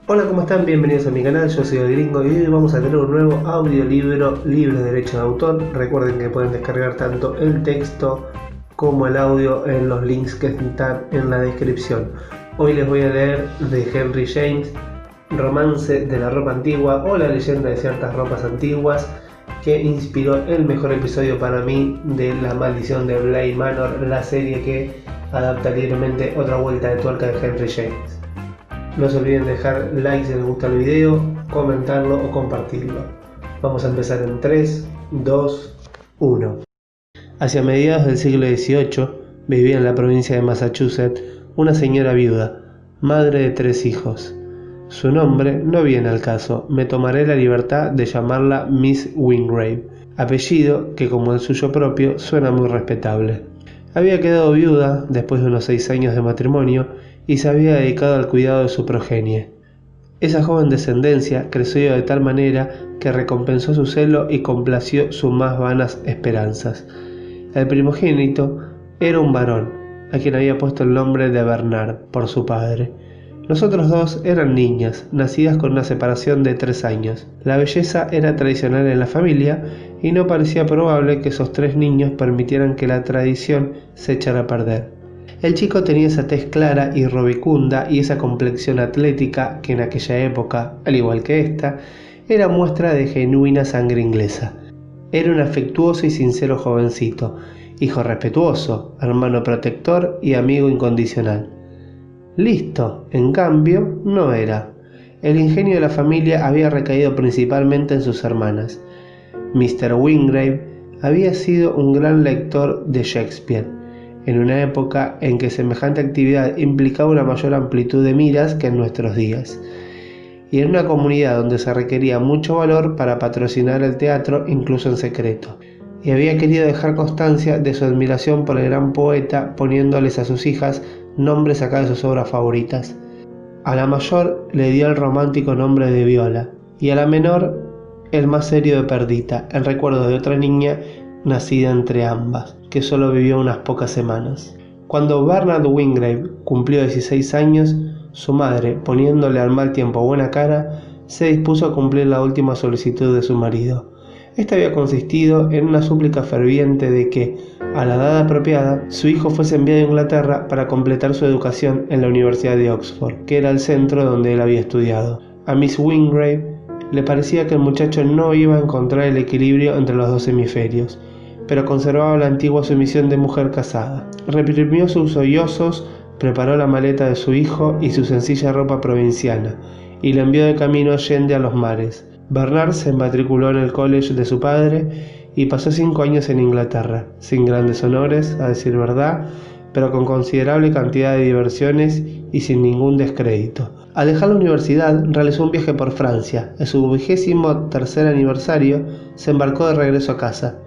Hola, ¿cómo están? Bienvenidos a mi canal, yo soy el Gringo y hoy vamos a tener un nuevo audiolibro libre de derecho de autor. Recuerden que pueden descargar tanto el texto como el audio en los links que están en la descripción. Hoy les voy a leer de Henry James, Romance de la ropa antigua o la leyenda de ciertas ropas antiguas, que inspiró el mejor episodio para mí de La maldición de Bly Manor, la serie que adapta libremente otra vuelta de tuerca de Henry James. No se olviden dejar like si les gusta el video, comentarlo o compartirlo. Vamos a empezar en 3, 2, 1. Hacia mediados del siglo XVIII vivía en la provincia de Massachusetts una señora viuda, madre de 3 hijos. Su nombre no viene al caso, me tomaré la libertad de llamarla Miss Wingrave, apellido que como el suyo propio suena muy respetable. Había quedado viuda después de unos 6 años de matrimonio y se había dedicado al cuidado de su progenie. Esa joven descendencia creció de tal manera que recompensó su celo y complació sus más vanas esperanzas. El primogénito era un varón, a quien había puesto el nombre de Bernard por su padre. Los otros 2 eran niñas, nacidas con una separación de 3 años. La belleza era tradicional en la familia y no parecía probable que esos 3 niños permitieran que la tradición se echara a perder. El chico tenía esa tez clara y rubicunda y esa complexión atlética que en aquella época, al igual que esta, era muestra de genuina sangre inglesa. Era un afectuoso y sincero jovencito, hijo respetuoso, hermano protector y amigo incondicional. Listo, en cambio, no era. El ingenio de la familia había recaído principalmente en sus hermanas. Mr. Wingrave había sido un gran lector de Shakespeare, en una época en que semejante actividad implicaba una mayor amplitud de miras que en nuestros días, y en una comunidad donde se requería mucho valor para patrocinar el teatro incluso en secreto, y había querido dejar constancia de su admiración por el gran poeta poniéndoles a sus hijas nombres a cada de sus obras favoritas. A la mayor le dio el romántico nombre de Viola, y a la menor el más serio de Perdita, en recuerdo de otra niña nacida entre ambas, que solo vivió unas pocas semanas. Cuando Bernard Wingrave cumplió 16 años, su madre, poniéndole al mal tiempo buena cara, se dispuso a cumplir la última solicitud de su marido. Esta había consistido en una súplica ferviente de que, a la edad apropiada, su hijo fuese enviado a Inglaterra para completar su educación en la Universidad de Oxford, que era el centro donde él había estudiado. A Miss Wingrave le parecía que el muchacho no iba a encontrar el equilibrio entre los 2 hemisferios, pero conservaba la antigua sumisión de mujer casada. Reprimió sus sollozos, preparó la maleta de su hijo y su sencilla ropa provinciana, y la envió de camino allende a los mares. Bernard se matriculó en el college de su padre y pasó 5 años en Inglaterra, sin grandes honores, a decir verdad, pero con considerable cantidad de diversiones y sin ningún descrédito. Al dejar la universidad, realizó un viaje por Francia. En su 23º aniversario, se embarcó de regreso a casa,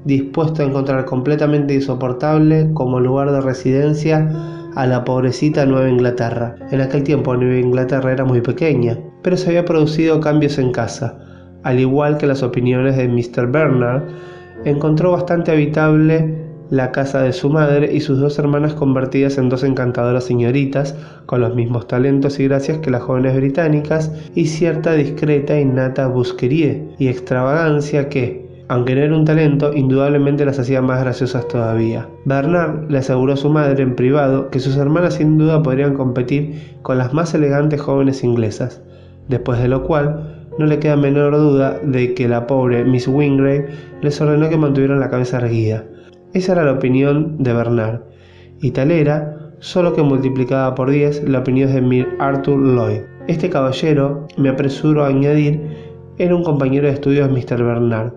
dispuesto a encontrar completamente insoportable como lugar de residencia a la pobrecita Nueva Inglaterra. En aquel tiempo Nueva Inglaterra era muy pequeña, pero se había producido cambios en casa. Al igual que las opiniones de Mr. Bernard, encontró bastante habitable la casa de su madre y sus 2 hermanas convertidas en 2 encantadoras señoritas, con los mismos talentos y gracias que las jóvenes británicas, y cierta discreta e innata busquerie y extravagancia que, aunque no era un talento, indudablemente las hacía más graciosas todavía. Bernard le aseguró a su madre en privado que sus hermanas sin duda podrían competir con las más elegantes jóvenes inglesas, después de lo cual no le queda menor duda de que la pobre Miss Wingrave les ordenó que mantuvieran la cabeza erguida. Esa era la opinión de Bernard, y tal era, solo que multiplicada por 10 la opinión de Sir Arthur Lloyd. Este caballero, me apresuro a añadir, era un compañero de estudios de Mr. Bernard,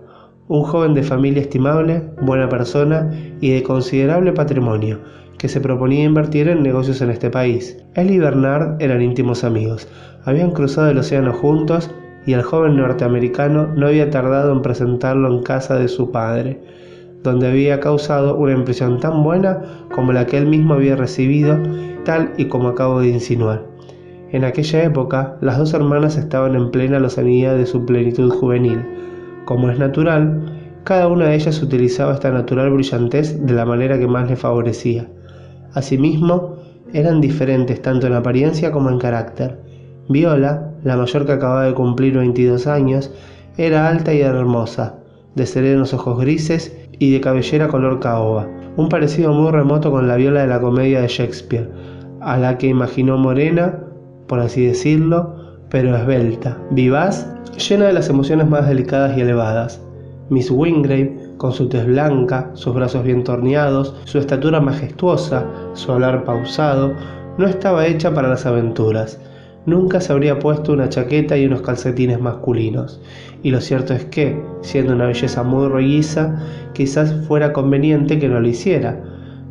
un joven de familia estimable, buena persona y de considerable patrimonio, que se proponía invertir en negocios en este país. Él y Bernard eran íntimos amigos, habían cruzado el océano juntos y el joven norteamericano no había tardado en presentarlo en casa de su padre, donde había causado una impresión tan buena como la que él mismo había recibido, tal y como acabo de insinuar. En aquella época, las 2 hermanas estaban en plena lozanía de su plenitud juvenil. Como es natural, cada una de ellas utilizaba esta natural brillantez de la manera que más le favorecía. Asimismo, eran diferentes tanto en apariencia como en carácter. Viola, la mayor que acababa de cumplir 22 años, era alta y hermosa, de serenos ojos grises y de cabellera color caoba, un parecido muy remoto con la Viola de la comedia de Shakespeare, a la que imaginó morena, por así decirlo, pero esbelta, vivaz, llena de las emociones más delicadas y elevadas. Miss Wingrave, con su tez blanca, sus brazos bien torneados, su estatura majestuosa, su hablar pausado, no estaba hecha para las aventuras. Nunca se habría puesto una chaqueta y unos calcetines masculinos, y lo cierto es que, siendo una belleza muy rolliza, quizás fuera conveniente que no lo hiciera.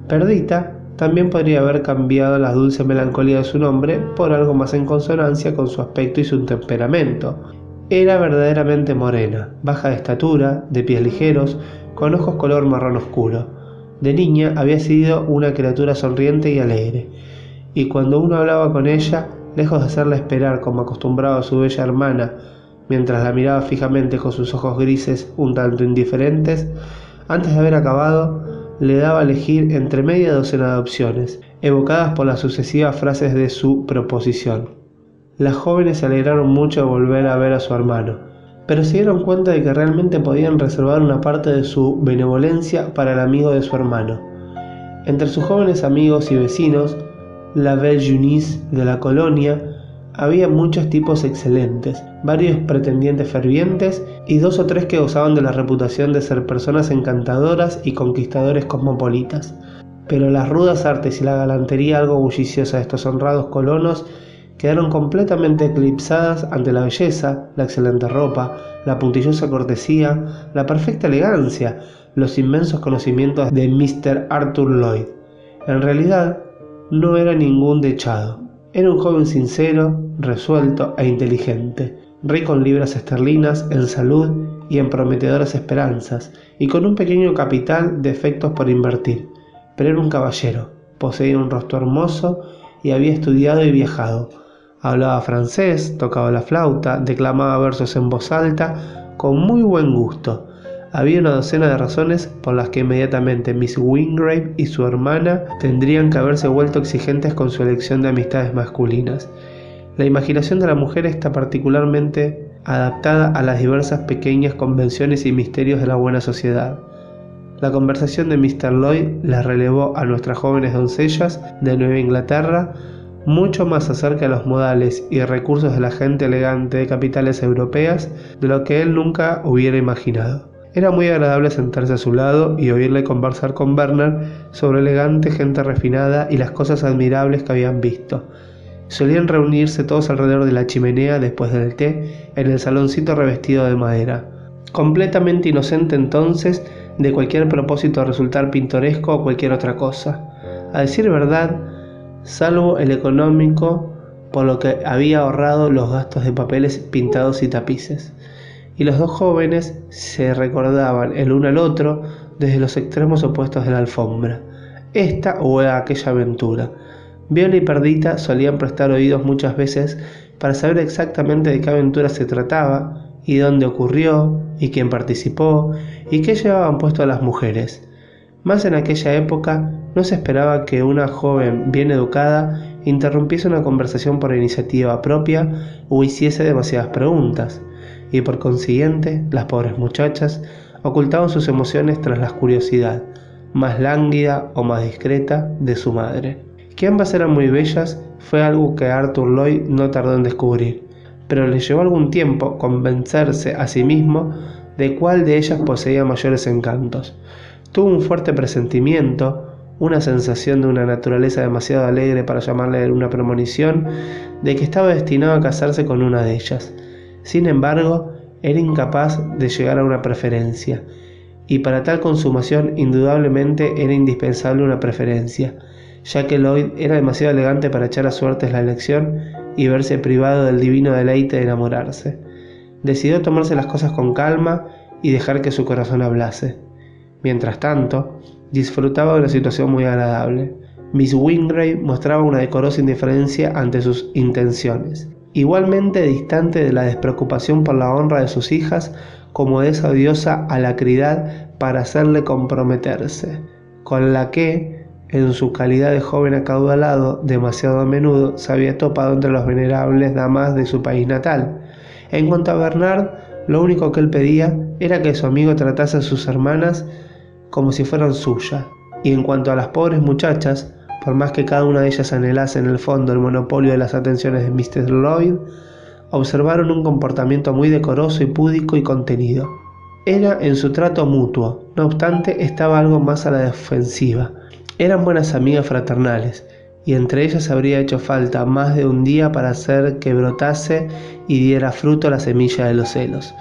Perdita también podría haber cambiado la dulce melancolía de su nombre por algo más en consonancia con su aspecto y su temperamento. Era verdaderamente morena, baja de estatura, de pies ligeros, con ojos color marrón oscuro. De niña había sido una criatura sonriente y alegre, y cuando uno hablaba con ella, lejos de hacerla esperar como acostumbraba a su bella hermana, mientras la miraba fijamente con sus ojos grises un tanto indiferentes, antes de haber acabado, le daba a elegir entre media docena de opciones, evocadas por las sucesivas frases de su proposición. Las jóvenes se alegraron mucho de volver a ver a su hermano, pero se dieron cuenta de que realmente podían reservar una parte de su benevolencia para el amigo de su hermano. Entre sus jóvenes amigos y vecinos, la belle jeunesse de la colonia, había muchos tipos excelentes, varios pretendientes fervientes y 2 o 3 que gozaban de la reputación de ser personas encantadoras y conquistadores cosmopolitas. Pero las rudas artes y la galantería algo bulliciosa de estos honrados colonos quedaron completamente eclipsadas ante la belleza, la excelente ropa, la puntillosa cortesía, la perfecta elegancia, los inmensos conocimientos de Mr. Arthur Lloyd. En realidad, no era ningún dechado. Era un joven sincero, resuelto e inteligente, rico en libras esterlinas, en salud y en prometedoras esperanzas, y con un pequeño capital de efectos por invertir. Pero era un caballero, poseía un rostro hermoso y había estudiado y viajado. Hablaba francés, tocaba la flauta, declamaba versos en voz alta, con muy buen gusto. Había una docena de razones por las que inmediatamente Miss Wingrave y su hermana tendrían que haberse vuelto exigentes con su elección de amistades masculinas. La imaginación de la mujer está particularmente adaptada a las diversas pequeñas convenciones y misterios de la buena sociedad. La conversación de Mr. Lloyd les relevó a nuestras jóvenes doncellas de Nueva Inglaterra mucho más acerca de los modales y recursos de la gente elegante de capitales europeas de lo que él nunca hubiera imaginado. Era muy agradable sentarse a su lado y oírle conversar con Bernard sobre elegante gente refinada y las cosas admirables que habían visto. Solían reunirse todos alrededor de la chimenea después del té en el saloncito revestido de madera, completamente inocente entonces de cualquier propósito de resultar pintoresco o cualquier otra cosa. A decir verdad, salvo el económico, por lo que había ahorrado los gastos de papeles pintados y tapices. Y los 2 jóvenes se recordaban el uno al otro desde los extremos opuestos de la alfombra, esta o aquella aventura. Viola y Perdita solían prestar oídos muchas veces para saber exactamente de qué aventura se trataba, y dónde ocurrió, y quién participó, y qué llevaban puesto a las mujeres. Más en aquella época no se esperaba que una joven bien educada interrumpiese una conversación por iniciativa propia o hiciese demasiadas preguntas, y por consiguiente las pobres muchachas ocultaban sus emociones tras la curiosidad, más lánguida o más discreta, de su madre. Que ambas eran muy bellas fue algo que Arthur Lloyd no tardó en descubrir, pero le llevó algún tiempo convencerse a sí mismo de cuál de ellas poseía mayores encantos. Tuvo un fuerte presentimiento, una sensación de una naturaleza demasiado alegre para llamarle una premonición, de que estaba destinado a casarse con una de ellas. Sin embargo, era incapaz de llegar a una preferencia, y para tal consumación indudablemente era indispensable una preferencia, ya que Lloyd era demasiado elegante para echar a suertes la elección y verse privado del divino deleite de enamorarse. Decidió tomarse las cosas con calma y dejar que su corazón hablase. Mientras tanto, disfrutaba de una situación muy agradable. Miss Wingrave mostraba una decorosa indiferencia ante sus intenciones, igualmente distante de la despreocupación por la honra de sus hijas como de esa odiosa alacridad para hacerle comprometerse, con la que, en su calidad de joven acaudalado, demasiado a menudo se había topado entre las venerables damas de su país natal. En cuanto a Bernard, lo único que él pedía era que su amigo tratase a sus hermanas como si fueran suyas, y en cuanto a las pobres muchachas, por más que cada una de ellas anhelase en el fondo el monopolio de las atenciones de Mr. Lloyd, observaron un comportamiento muy decoroso y púdico y contenido. Era en su trato mutuo, no obstante estaba algo más a la defensiva. Eran buenas amigas fraternales, y entre ellas habría hecho falta más de un día para hacer que brotase y diera fruto la semilla de los celos.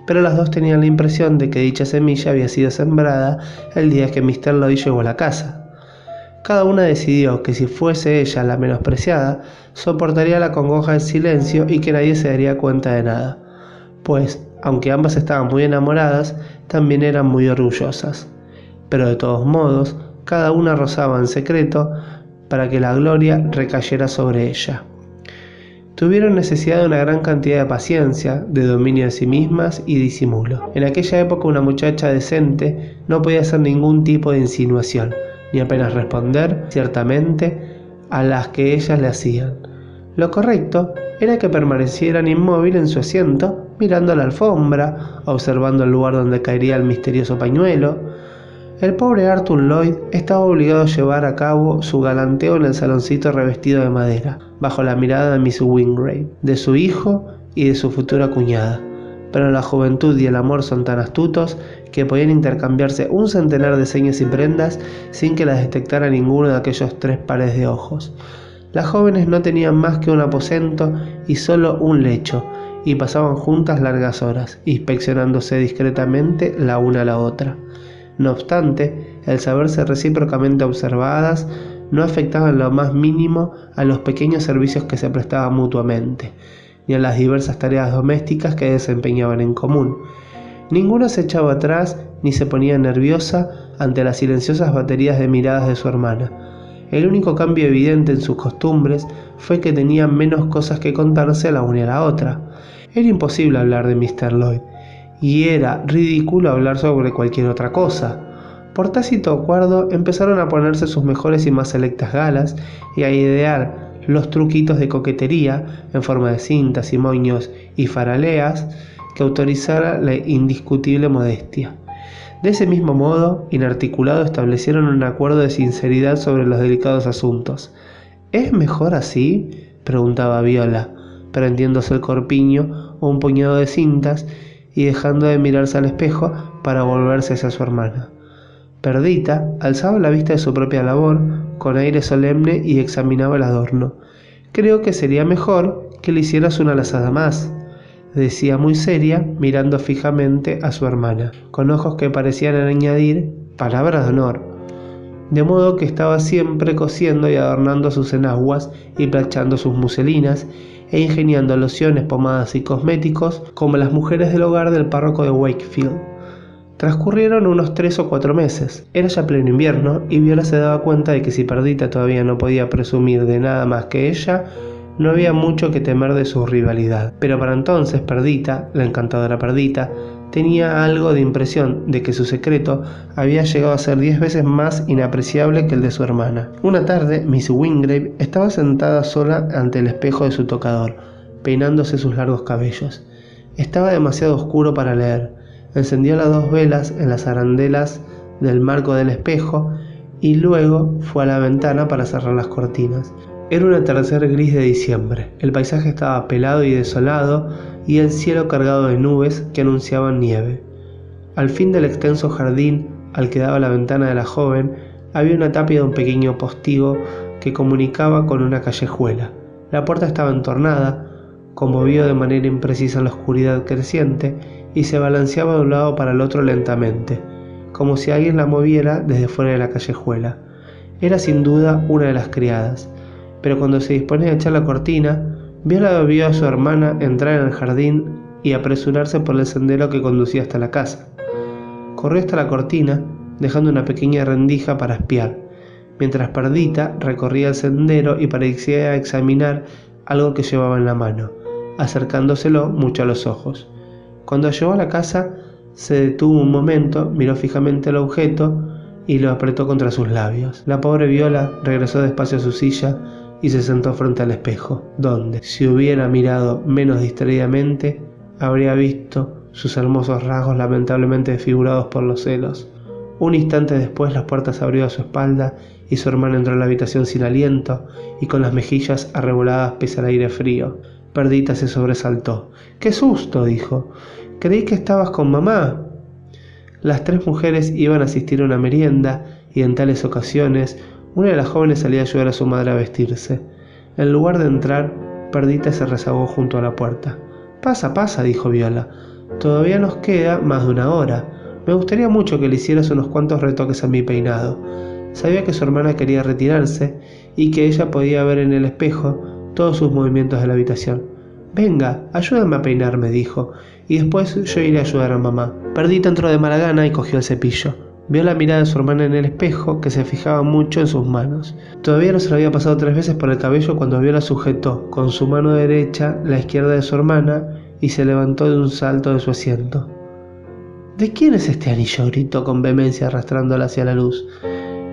Pero las dos tenían la impresión de que dicha semilla había sido sembrada el día que Mr. Lloyd llegó a la casa. Cada una decidió que si fuese ella la menospreciada, soportaría la congoja del silencio y que nadie se daría cuenta de nada, pues, aunque ambas estaban muy enamoradas, también eran muy orgullosas. Pero de todos modos, cada una rozaba en secreto para que la gloria recayera sobre ella. Tuvieron necesidad de una gran cantidad de paciencia, de dominio de sí mismas y disimulo. En aquella época una muchacha decente no podía hacer ningún tipo de insinuación, ni apenas responder, ciertamente, a las que ellas le hacían. Lo correcto era que permanecieran inmóvil en su asiento, mirando la alfombra, observando el lugar donde caería el misterioso pañuelo. El pobre Arthur Lloyd estaba obligado a llevar a cabo su galanteo en el saloncito revestido de madera, bajo la mirada de Miss Wingrave, de su hijo y de su futura cuñada. Pero la juventud y el amor son tan astutos que podían intercambiarse un centenar de señas y prendas sin que las detectara ninguno de aquellos 3 pares de ojos. Las jóvenes no tenían más que un aposento y solo un lecho, y pasaban juntas largas horas, inspeccionándose discretamente la una a la otra. No obstante, el saberse recíprocamente observadas no afectaba en lo más mínimo a los pequeños servicios que se prestaban mutuamente, ni a las diversas tareas domésticas que desempeñaban en común. Ninguna se echaba atrás ni se ponía nerviosa ante las silenciosas baterías de miradas de su hermana. El único cambio evidente en sus costumbres fue que tenían menos cosas que contarse la una y a la otra. Era imposible hablar de Mr. Lloyd, y era ridículo hablar sobre cualquier otra cosa. Por tácito acuerdo empezaron a ponerse sus mejores y más selectas galas y a idear los truquitos de coquetería en forma de cintas y moños y faraleas que autorizara la indiscutible modestia. De ese mismo modo, inarticulado, establecieron un acuerdo de sinceridad sobre los delicados asuntos. ¿Es mejor así?, preguntaba Viola, prendiéndose el corpiño o un puñado de cintas y dejando de mirarse al espejo para volverse hacia su hermana. Perdita alzaba la vista de su propia labor con aire solemne y examinaba el adorno. «Creo que sería mejor que le hicieras una lazada más», decía muy seria, mirando fijamente a su hermana, con ojos que parecían añadir palabras de honor. De modo que estaba siempre cosiendo y adornando sus enaguas y planchando sus muselinas, e ingeniando lociones, pomadas y cosméticos como las mujeres del hogar del párroco de Wakefield. Transcurrieron unos 3 o 4 meses. Era ya pleno invierno y Viola se daba cuenta de que si Perdita todavía no podía presumir de nada más que ella, no había mucho que temer de su rivalidad. Pero para entonces Perdita, la encantadora Perdita, tenía algo de impresión de que su secreto había llegado a ser 10 veces más inapreciable que el de su hermana. Una tarde, Miss Wingrave estaba sentada sola ante el espejo de su tocador, peinándose sus largos cabellos. Estaba demasiado oscuro para leer. Encendió las 2 velas en las arandelas del marco del espejo y luego fue a la ventana para cerrar las cortinas. Era un atardecer gris de diciembre. El paisaje estaba pelado y desolado y el cielo cargado de nubes que anunciaban nieve. Al fin del extenso jardín al que daba la ventana de la joven había una tapia de un pequeño postigo que comunicaba con una callejuela. La puerta estaba entornada, conmovido de manera imprecisa en la oscuridad creciente, y se balanceaba de un lado para el otro lentamente, como si alguien la moviera desde fuera de la callejuela. Era sin duda una de las criadas, pero cuando se disponía a echar la cortina, Viola vio a su hermana entrar en el jardín y apresurarse por el sendero que conducía hasta la casa. Corrió hasta la cortina, dejando una pequeña rendija para espiar, mientras Perdita recorría el sendero y parecía examinar algo que llevaba en la mano, acercándoselo mucho a los ojos. Cuando llegó a la casa, se detuvo un momento, miró fijamente el objeto, y lo apretó contra sus labios. La pobre Viola regresó despacio a su silla y se sentó frente al espejo, donde, si hubiera mirado menos distraídamente, habría visto sus hermosos rasgos lamentablemente desfigurados por los celos. Un instante después la puerta se abrió a su espalda y su hermana entró en la habitación sin aliento y con las mejillas arreboladas pese al aire frío. Perdita se sobresaltó. ¡Qué susto!, dijo. «Creí que estabas con mamá». Las tres mujeres iban a asistir a una merienda y en tales ocasiones una de las jóvenes salía a ayudar a su madre a vestirse. En lugar de entrar, Perdita se rezagó junto a la puerta. «Pasa, pasa», dijo Viola. «Todavía nos queda más de una hora. Me gustaría mucho que le hicieras unos cuantos retoques a mi peinado». Sabía que su hermana quería retirarse y que ella podía ver en el espejo todos sus movimientos de la habitación. «Venga, ayúdame a peinarme», dijo, «y después yo iré a ayudar a mamá». Perdita entró de mala gana y cogió el cepillo. Vio la mirada de su hermana en el espejo, que se fijaba mucho en sus manos. Todavía no se le había pasado 3 veces por el cabello cuando Viola sujetó con su mano derecha la izquierda de su hermana y se levantó de un salto de su asiento. «¿De quién es este anillo?», gritó con vehemencia arrastrándola hacia la luz.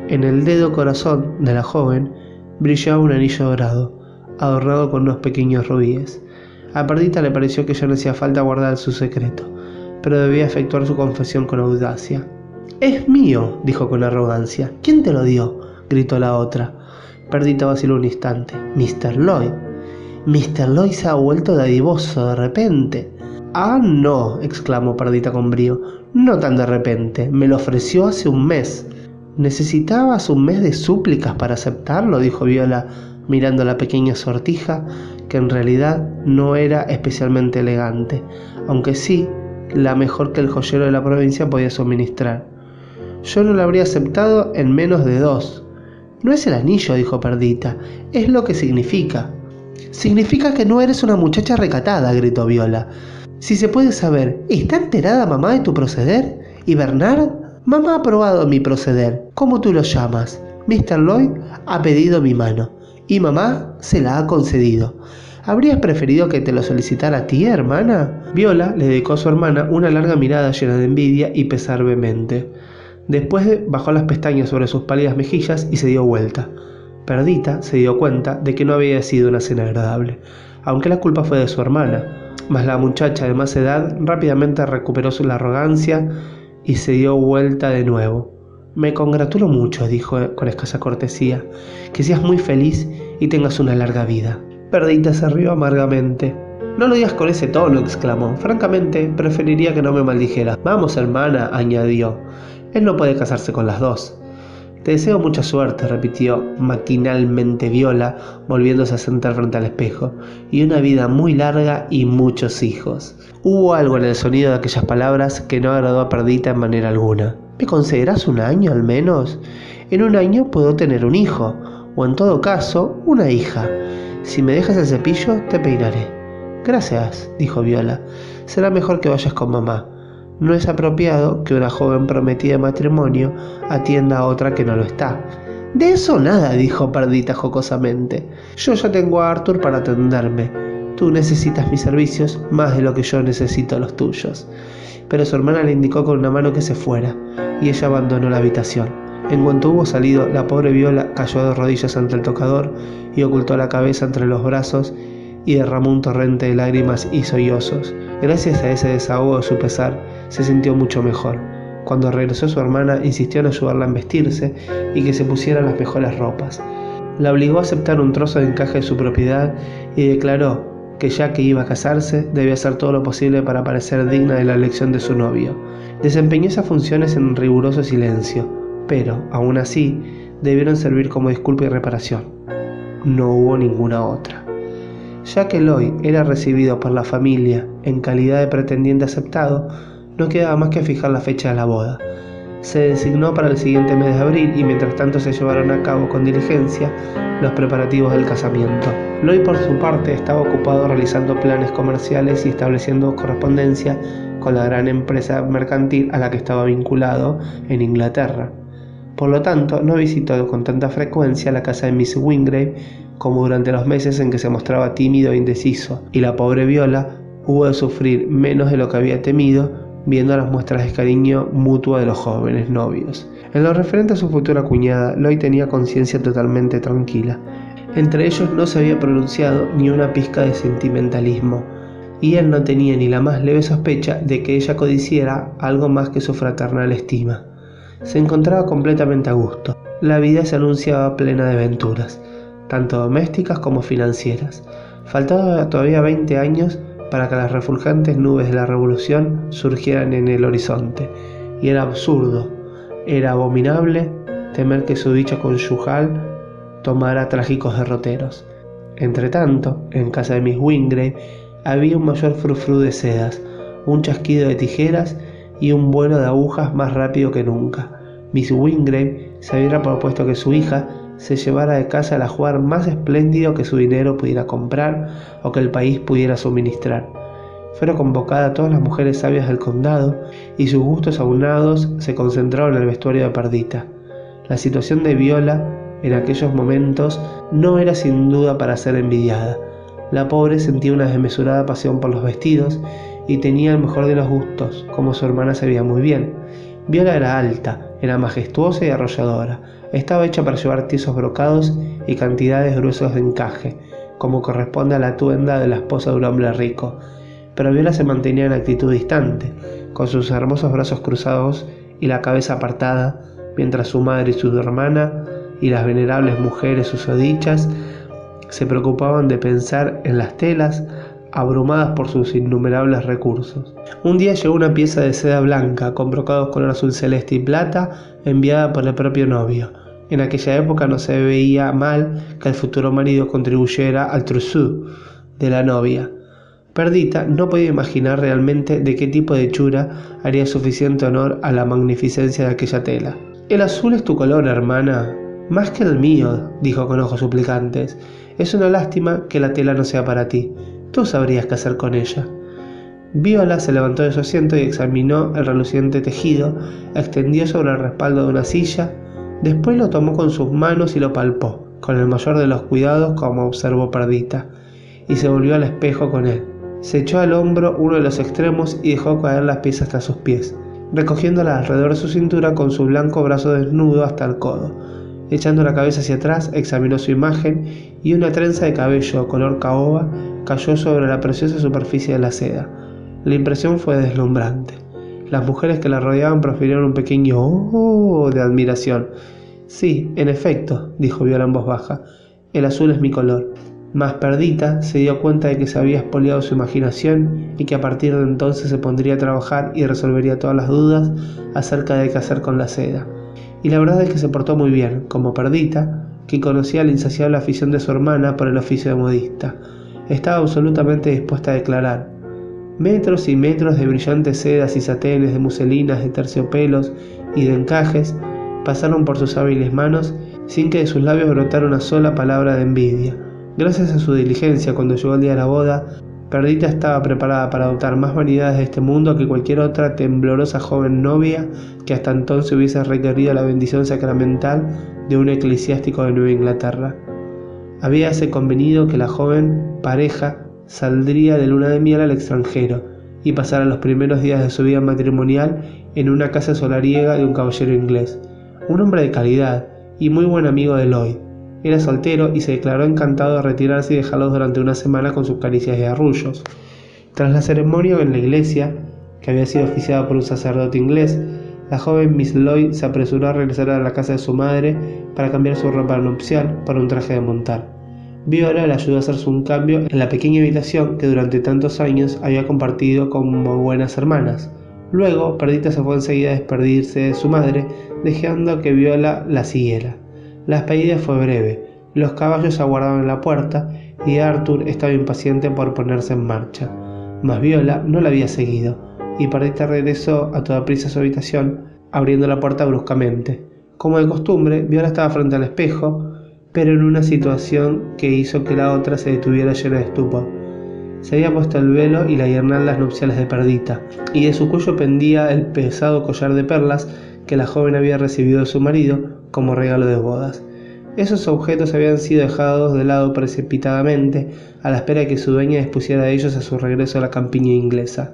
En el dedo corazón de la joven brillaba un anillo dorado, adornado con unos pequeños rubíes. A Perdita le pareció que ya no hacía falta guardar su secreto, pero debía efectuar su confesión con audacia. «Es mío», dijo con arrogancia. «¿Quién te lo dio?», gritó la otra. Perdita vaciló un instante. «Mr. Lloyd». «Mr. Lloyd se ha vuelto dadivoso de repente». «Ah, no», exclamó Perdita con brío. «No tan de repente. Me lo ofreció hace un mes». «¿Necesitabas un mes de súplicas para aceptarlo?», dijo Viola, mirando la pequeña sortija, que en realidad no era especialmente elegante, aunque sí la mejor que el joyero de la provincia podía suministrar. «Yo no lo habría aceptado en menos de 2. «No es el anillo», dijo Perdita, «es lo que significa». «Significa que no eres una muchacha recatada», gritó Viola. «Si se puede saber, ¿está enterada mamá de tu proceder? ¿Y Bernard?» «Mamá ha aprobado mi proceder. ¿Cómo tú lo llamas? Mr. Lloyd ha pedido mi mano, y mamá se la ha concedido. ¿Habrías preferido que te lo solicitara a ti, hermana?» Viola le dedicó a su hermana una larga mirada llena de envidia y pesar vehemente. Después bajó las pestañas sobre sus pálidas mejillas y se dio vuelta. Perdita se dio cuenta de que no había sido una cena agradable, aunque la culpa fue de su hermana, mas la muchacha de más edad rápidamente recuperó la arrogancia y se dio vuelta de nuevo. «Me congratulo mucho», dijo con escasa cortesía, «que seas muy feliz y tengas una larga vida». Perdita se rió amargamente. «No lo digas con ese tono», exclamó. «Francamente, preferiría que no me maldijeras». «Vamos, hermana», añadió. «Él no puede casarse con las dos». «Te deseo mucha suerte», repitió maquinalmente Viola, volviéndose a sentar frente al espejo, «y una vida muy larga y muchos hijos». Hubo algo en el sonido de aquellas palabras que no agradó a Perdita en manera alguna. «¿Me concederás un año al menos? En un año puedo tener un hijo, o en todo caso, una hija. Si me dejas el cepillo, te peinaré». «Gracias», dijo Viola. «Será mejor que vayas con mamá. No es apropiado que una joven prometida de matrimonio atienda a otra que no lo está». «De eso nada», dijo Perdita jocosamente. «Yo ya tengo a Arthur para atenderme. Tú necesitas mis servicios más de lo que yo necesito los tuyos». Pero su hermana le indicó con una mano que se fuera, y ella abandonó la habitación. En cuanto hubo salido, la pobre Viola cayó de rodillas ante el tocador y ocultó la cabeza entre los brazos y derramó un torrente de lágrimas y sollozos. Gracias a ese desahogo de su pesar, se sintió mucho mejor. Cuando regresó su hermana, insistió en ayudarla en vestirse y que se pusiera las mejores ropas. La obligó a aceptar un trozo de encaje de su propiedad y declaró que ya que iba a casarse, debía hacer todo lo posible para parecer digna de la elección de su novio. Desempeñó esas funciones en riguroso silencio, pero, aún así, debieron servir como disculpa y reparación. No hubo ninguna otra. Ya que Lloyd era recibido por la familia en calidad de pretendiente aceptado, no quedaba más que fijar la fecha de la boda. Se designó para el siguiente mes de abril y mientras tanto se llevaron a cabo con diligencia los preparativos del casamiento. Lloyd, por su parte, estaba ocupado realizando planes comerciales y estableciendo correspondencia con la gran empresa mercantil a la que estaba vinculado en Inglaterra. Por lo tanto, no visitó con tanta frecuencia la casa de Miss Wingrave como durante los meses en que se mostraba tímido e indeciso, y la pobre Viola hubo de sufrir menos de lo que había temido viendo las muestras de cariño mutuo de los jóvenes novios. En lo referente a su futura cuñada, Lloyd tenía conciencia totalmente tranquila. Entre ellos no se había pronunciado ni una pizca de sentimentalismo, y él no tenía ni la más leve sospecha de que ella codiciara algo más que su fraternal estima. Se encontraba completamente a gusto. La vida se anunciaba plena de aventuras, tanto domésticas como financieras. Faltaba todavía 20 años para que las refulgentes nubes de la revolución surgieran en el horizonte, y era absurdo, era abominable temer que su dicha conyugal tomara trágicos derroteros. Entretanto, en casa de Miss Wingrave había un mayor frufru de sedas, un chasquido de tijeras y un vuelo de agujas más rápido que nunca. Miss Wingrave se había propuesto que su hija se llevara de casa el ajuar más espléndido que su dinero pudiera comprar o que el país pudiera suministrar. Fueron convocadas todas las mujeres sabias del condado y sus gustos aunados se concentraron en el vestuario de Perdita. La situación de Viola en aquellos momentos no era sin duda para ser envidiada. La pobre sentía una desmesurada pasión por los vestidos y tenía el mejor de los gustos, como su hermana sabía muy bien. Viola era alta, era majestuosa y arrolladora, estaba hecha para llevar tiesos brocados y cantidades gruesos de encaje, como corresponde a la atuenda de la esposa de un hombre rico. Pero Viola se mantenía en actitud distante, con sus hermosos brazos cruzados y la cabeza apartada, mientras su madre y su hermana y las venerables mujeres susodichas se preocupaban de pensar en las telas, abrumadas por sus innumerables recursos. Un día llegó una pieza de seda blanca con brocados color azul celeste y plata, enviada por el propio novio. En aquella época no se veía mal que el futuro marido contribuyera al trousseau de la novia. Perdita no podía imaginar realmente de qué tipo de hechura haría suficiente honor a la magnificencia de aquella tela. «El azul es tu color, hermana». «Más que el mío», dijo con ojos suplicantes. «Es una lástima que la tela no sea para ti. Tú sabrías qué hacer con ella». Viola se levantó de su asiento y examinó el reluciente tejido, extendió sobre el respaldo de una silla, después lo tomó con sus manos y lo palpó, con el mayor de los cuidados, como observó Perdita, y se volvió al espejo con él. Se echó al hombro uno de los extremos y dejó caer las piezas hasta sus pies, recogiéndolas alrededor de su cintura con su blanco brazo desnudo hasta el codo. Echando la cabeza hacia atrás, examinó su imagen y una trenza de cabello color caoba cayó sobre la preciosa superficie de la seda. La impresión fue deslumbrante. Las mujeres que la rodeaban profirieron un pequeño «oh» de admiración. «Sí, en efecto», dijo Viola en voz baja, «el azul es mi color». Mas Perdita se dio cuenta de que se había expoliado su imaginación y que a partir de entonces se pondría a trabajar y resolvería todas las dudas acerca de qué hacer con la seda. Y la verdad es que se portó muy bien, como Perdita, que conocía la insaciable afición de su hermana por el oficio de modista. Estaba absolutamente dispuesta a declarar. Metros y metros de brillantes sedas y satenes, de muselinas, de terciopelos y de encajes pasaron por sus hábiles manos sin que de sus labios brotara una sola palabra de envidia. Gracias a su diligencia, cuando llegó el día de la boda, Perdita estaba preparada para adoptar más vanidades de este mundo que cualquier otra temblorosa joven novia que hasta entonces hubiese requerido la bendición sacramental de un eclesiástico de Nueva Inglaterra. Habíase convenido que la joven pareja saldría de luna de miel al extranjero y pasara los primeros días de su vida matrimonial en una casa solariega de un caballero inglés, un hombre de calidad y muy buen amigo de Lloyd. Era soltero y se declaró encantado de retirarse y dejarlos durante una semana con sus caricias y arrullos. Tras la ceremonia en la iglesia, que había sido oficiada por un sacerdote inglés, la joven Miss Lloyd se apresuró a regresar a la casa de su madre para cambiar su ropa nupcial por un traje de montar. Viola le ayudó a hacerse un cambio en la pequeña habitación que durante tantos años había compartido como buenas hermanas. Luego, Perdita se fue enseguida a despedirse de su madre, dejando que Viola la siguiera. La despedida fue breve, los caballos aguardaban en la puerta y Arthur estaba impaciente por ponerse en marcha. Mas Viola no la había seguido, y Perdita regresó a toda prisa a su habitación, abriendo la puerta bruscamente. Como de costumbre, Viola estaba frente al espejo, pero en una situación que hizo que la otra se detuviera llena de estupor. Se había puesto el velo y las guirnaldas nupciales de Perdita, y de su cuello pendía el pesado collar de perlas que la joven había recibido de su marido como regalo de bodas. Esos objetos habían sido dejados de lado precipitadamente, a la espera de que su dueña dispusiera de ellos a su regreso a la campiña inglesa.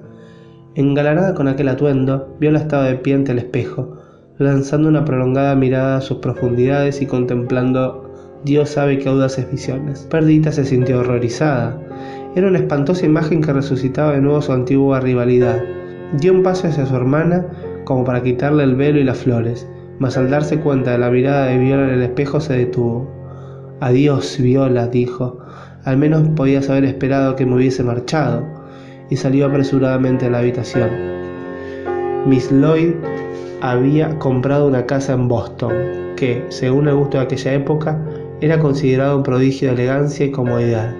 Engalanada con aquel atuendo, Viola estaba de pie ante el espejo, lanzando una prolongada mirada a sus profundidades y contemplando Dios sabe qué audaces visiones. Perdita se sintió horrorizada. Era una espantosa imagen que resucitaba de nuevo su antigua rivalidad. Dio un paso hacia su hermana como para quitarle el velo y las flores, mas al darse cuenta de la mirada de Viola en el espejo se detuvo. «Adiós, Viola», dijo. «Al menos podías haber esperado que me hubiese marchado», y salió apresuradamente a la habitación. Miss Lloyd había comprado una casa en Boston, que, según el gusto de aquella época, era considerado un prodigio de elegancia y comodidad.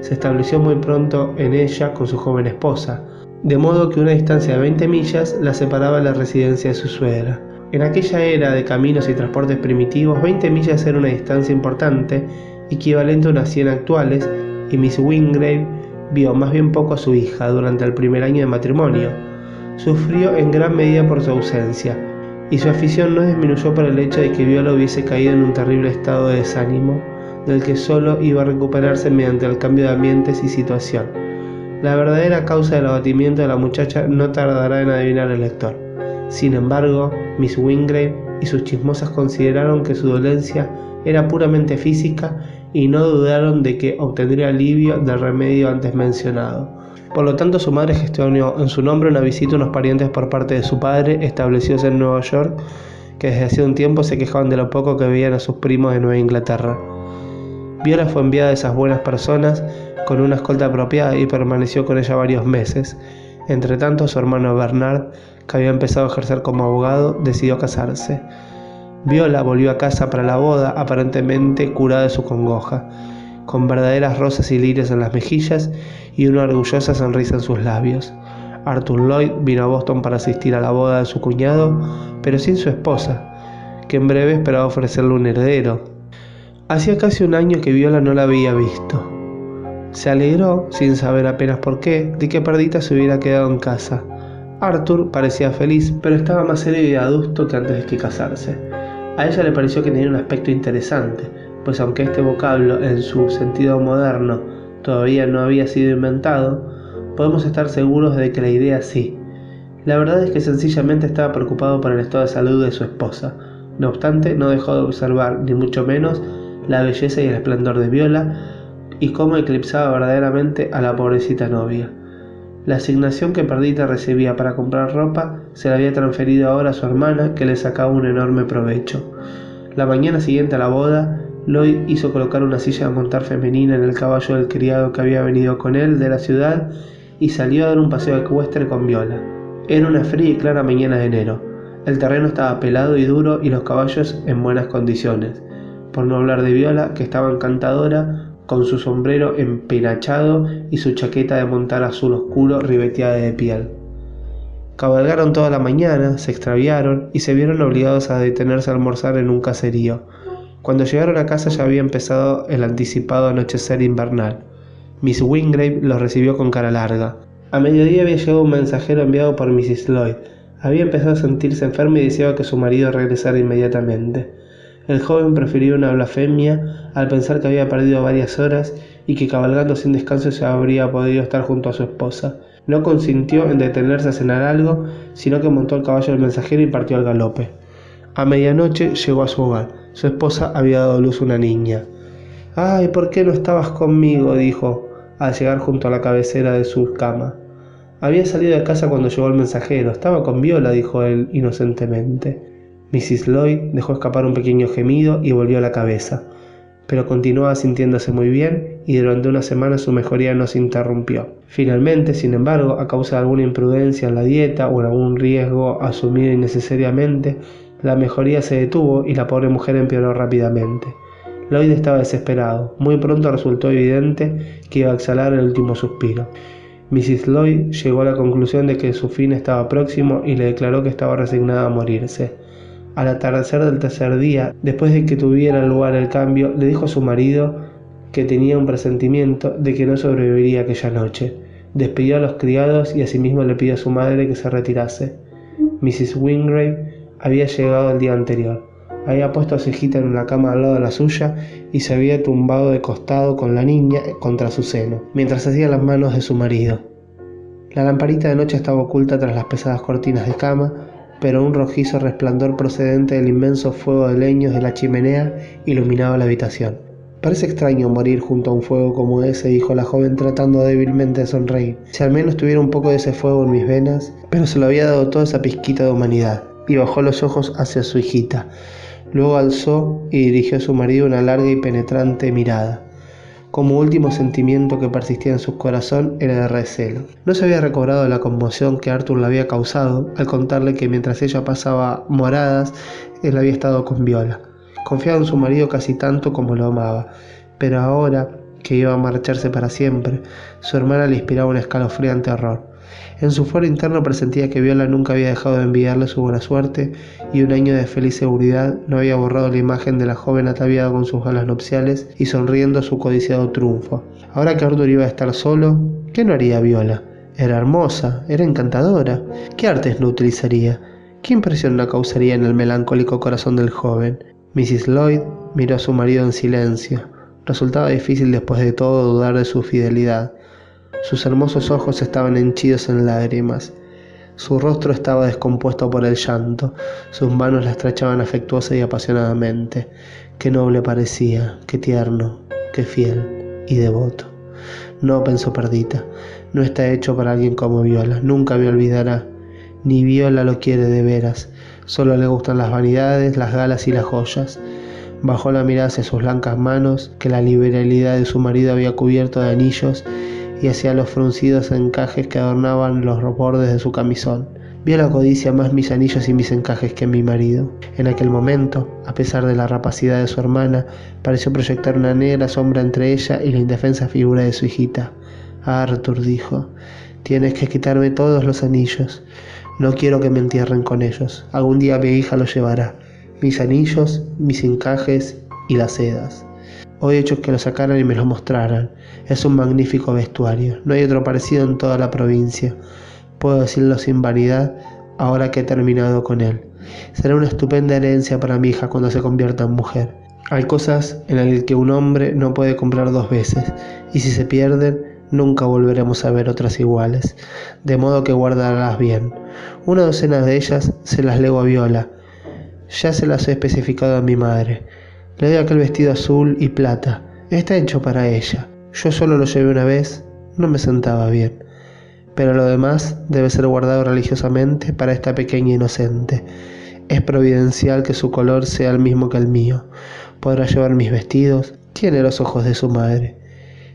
Se estableció muy pronto en ella con su joven esposa, de modo que una distancia de 20 millas la separaba de la residencia de su suegra. En aquella era de caminos y transportes primitivos, 20 millas era una distancia importante, equivalente a unas 100 actuales, y Miss Wingrave vio más bien poco a su hija durante el primer año de matrimonio. Sufrió en gran medida por su ausencia, y su afición no disminuyó por el hecho de que Viola hubiese caído en un terrible estado de desánimo, del que solo iba a recuperarse mediante el cambio de ambientes y situación. La verdadera causa del abatimiento de la muchacha no tardará en adivinar el lector. Sin embargo, Miss Wingrave y sus chismosas consideraron que su dolencia era puramente física y no dudaron de que obtendría alivio del remedio antes mencionado. Por lo tanto, su madre gestionó en su nombre una visita a unos parientes por parte de su padre, establecidos en Nueva York, que desde hacía un tiempo se quejaban de lo poco que veían a sus primos de Nueva Inglaterra. Viola fue enviada a esas buenas personas con una escolta apropiada y permaneció con ella varios meses. Entre tanto, su hermano Bernard, que había empezado a ejercer como abogado, decidió casarse. Viola volvió a casa para la boda, aparentemente curada de su congoja, con verdaderas rosas y lirios en las mejillas y una orgullosa sonrisa en sus labios. Arthur Lloyd vino a Boston para asistir a la boda de su cuñado, pero sin su esposa, que en breve esperaba ofrecerle un heredero. Hacía casi un año que Viola no la había visto. Se alegró, sin saber apenas por qué, de que Perdita se hubiera quedado en casa. Arthur parecía feliz, pero estaba más serio y adusto que antes de que casarse. A ella le pareció que tenía un aspecto interesante, pues aunque este vocablo, en su sentido moderno, todavía no había sido inventado, podemos estar seguros de que la idea sí. La verdad es que sencillamente estaba preocupado por el estado de salud de su esposa. No obstante, no dejó de observar, ni mucho menos, la belleza y el esplendor de Viola, y cómo eclipsaba verdaderamente a la pobrecita novia. La asignación que Perdita recibía para comprar ropa se la había transferido ahora a su hermana, que le sacaba un enorme provecho. La mañana siguiente a la boda, Lloyd hizo colocar una silla de montar femenina en el caballo del criado que había venido con él de la ciudad y salió a dar un paseo ecuestre con Viola. Era una fría y clara mañana de enero. El terreno estaba pelado y duro y los caballos en buenas condiciones, por no hablar de Viola, que estaba encantadora, con su sombrero empenachado y su chaqueta de montar azul oscuro ribeteada de piel. Cabalgaron toda la mañana, se extraviaron y se vieron obligados a detenerse a almorzar en un caserío. Cuando llegaron a casa ya había empezado el anticipado anochecer invernal. Miss Wingrave los recibió con cara larga. A mediodía había llegado un mensajero enviado por Mrs. Lloyd. Había empezado a sentirse enferma y deseaba que su marido regresara inmediatamente. El joven prefirió una blasfemia al pensar que había perdido varias horas y que cabalgando sin descanso se habría podido estar junto a su esposa. No consintió en detenerse a cenar algo, sino que montó al caballo del mensajero y partió al galope. A medianoche llegó a su hogar. Su esposa había dado a luz una niña. «Ay, ¿por qué no estabas conmigo?», dijo, al llegar junto a la cabecera de su cama. Había salido de casa cuando llegó el mensajero. «Estaba con Viola», dijo él inocentemente. Mrs. Lloyd dejó escapar un pequeño gemido y volvió la cabeza, pero continuaba sintiéndose muy bien y durante una semana su mejoría no se interrumpió. Finalmente, sin embargo, a causa de alguna imprudencia en la dieta o en algún riesgo asumido innecesariamente, la mejoría se detuvo y la pobre mujer empeoró rápidamente. Lloyd estaba desesperado. Muy pronto resultó evidente que iba a exhalar el último suspiro. Mrs. Lloyd llegó a la conclusión de que su fin estaba próximo y le declaró que estaba resignada a morirse. Al atardecer del tercer día, después de que tuviera lugar el cambio, le dijo a su marido que tenía un presentimiento de que no sobreviviría aquella noche. Despidió a los criados y asimismo le pidió a su madre que se retirase. Mrs. Wingrave había llegado el día anterior. Había puesto a su hijita en la cama al lado de la suya y se había tumbado de costado con la niña contra su seno, mientras hacía las manos de su marido. La lamparita de noche estaba oculta tras las pesadas cortinas de cama, pero un rojizo resplandor procedente del inmenso fuego de leños de la chimenea iluminaba la habitación. «Parece extraño morir junto a un fuego como ese», dijo la joven tratando débilmente de sonreír. «Si al menos tuviera un poco de ese fuego en mis venas». Pero se lo había dado toda esa pizquita de humanidad, y bajó los ojos hacia su hijita. Luego alzó y dirigió a su marido una larga y penetrante mirada. Como último sentimiento que persistía en su corazón era de recelo. No se había recobrado de la conmoción que Arthur le había causado al contarle que mientras ella pasaba moradas, él había estado con Viola. Confiaba en su marido casi tanto como lo amaba, pero ahora que iba a marcharse para siempre, su hermana le inspiraba un escalofriante horror. En su fuero interno presentía que Viola nunca había dejado de envidiarle su buena suerte, y un año de feliz seguridad no había borrado la imagen de la joven ataviada con sus galas nupciales y sonriendo a su codiciado triunfo. Ahora que Arthur iba a estar solo, ¿qué no haría Viola? Era hermosa, era encantadora. ¿Qué artes no utilizaría? ¿Qué impresión no causaría en el melancólico corazón del joven? Mrs. Lloyd miró a su marido en silencio. Resultaba difícil después de todo dudar de su fidelidad. Sus hermosos ojos estaban henchidos en lágrimas. Su rostro estaba descompuesto por el llanto. Sus manos la estrechaban afectuosa y apasionadamente. Qué noble parecía, qué tierno, qué fiel y devoto. No, pensó Perdita, no está hecho para alguien como Viola. Nunca me olvidará. Ni Viola lo quiere de veras. Solo le gustan las vanidades, las galas y las joyas. Bajó la mirada hacia sus blancas manos, que la liberalidad de su marido había cubierto de anillos, y hacia los fruncidos encajes que adornaban los bordes de su camisón. Viola codicia más mis anillos y mis encajes que mi marido. En aquel momento, a pesar de la rapacidad de su hermana, pareció proyectar una negra sombra entre ella y la indefensa figura de su hijita. «Arthur», dijo, «tienes que quitarme todos los anillos. No quiero que me entierren con ellos. Algún día mi hija los llevará. Mis anillos, mis encajes y las sedas. Hoy he hecho que lo sacaran y me lo mostraran. Es un magnífico vestuario. No hay otro parecido en toda la provincia. Puedo decirlo sin vanidad ahora que he terminado con él. Será una estupenda herencia para mi hija cuando se convierta en mujer. Hay cosas en las que un hombre no puede comprar dos veces, y si se pierden, nunca volveremos a ver otras iguales, de modo que guardarlas bien. Una docena de ellas se las lego a Viola. Ya se las he especificado a mi madre. Le doy aquel vestido azul y plata. Está hecho para ella. Yo solo lo llevé una vez, no me sentaba bien. Pero lo demás debe ser guardado religiosamente para esta pequeña inocente. Es providencial que su color sea el mismo que el mío. Podrá llevar mis vestidos. Tiene los ojos de su madre.